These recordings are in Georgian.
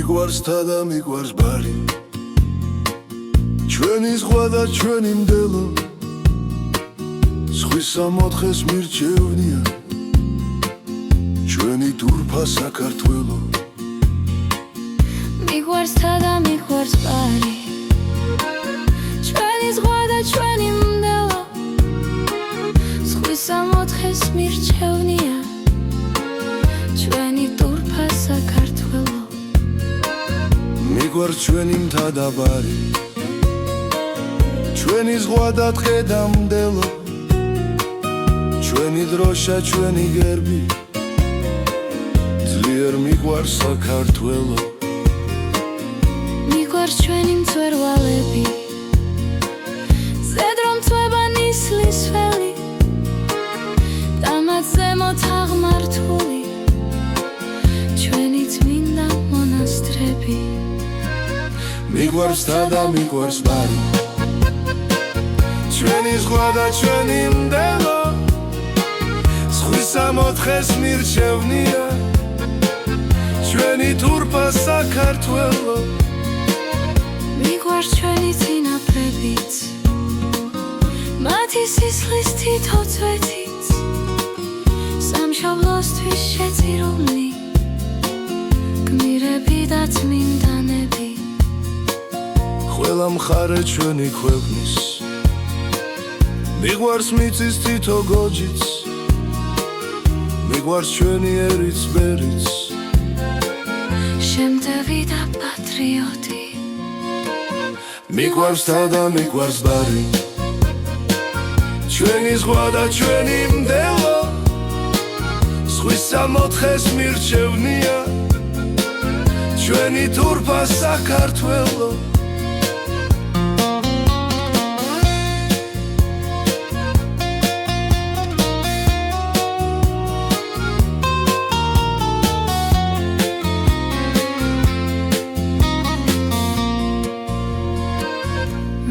მიყვარს თა და მიყვარს ბარი ჩვენი ზღვა და ჩვენი მდელო სხვისა მოთხეს მირჩევნია ჩვენი თურფა საქართველო მიყვარს თა და მიყვარს ბარი ჩვენი ზღვა და ჩვენი მდელო სხვისა მოთხეს მირჩევნია ჩვენი თურფა საქართველო მიყვარს ჩვენი მთა და ბარი ჩვენი ზღვა და დღე და მდელო ჩვენი დროშა ჩვენი გერბი ძლიერ მიყვარს საქართველო მიყვარს ჩვენი მწვერვალები ზედ რომ წვება ნისლის ველი და მათ ზემოთ აღმართული ჩვენი წმინდა მონასტრები მიყვარს თა და მიყვარს ბარი ჩვენი ზღვა და ჩვენი მდელო სხვისა მოთხეს მირჩევნია ჩვენი თურფა საქართველო მიყვარს ჩვენი წინაპრებიც მათი სისხლის თითო წვეთიც სამშობლოსთვის შეწირული გმირები და წმინდანები ყველა მხარე ჩვენი ქვეყნის მიყვარს მიწის თითო გოჯიც მიყვარს ჩვენი ერიც ბერიც შემტევი და პატრიოტი მიყვარს თა და მიყვარს ბარი ჩვენი ზღვა და ჩვენი მდელო სხვისა მოთხეს მირჩევნია ჩვენი თურფა საქართველო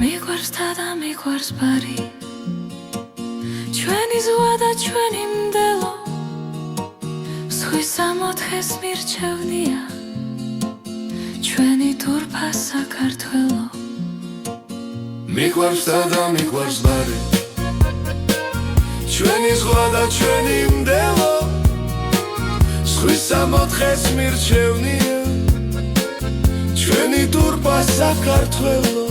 მიყვარს თა და მიყვარს ბარი ჩვენი ზღვა და ჩვენი მდელო სხვისა მოთხეს მირჩევნია ჩვენი თურფა საქართველო მიყვარს თა და მიყვარს ბარი ჩვენი ზღვა და ჩვენი მდელო სხვისა მოთხეს მირჩევნია ჩვენი თურფა საქართველო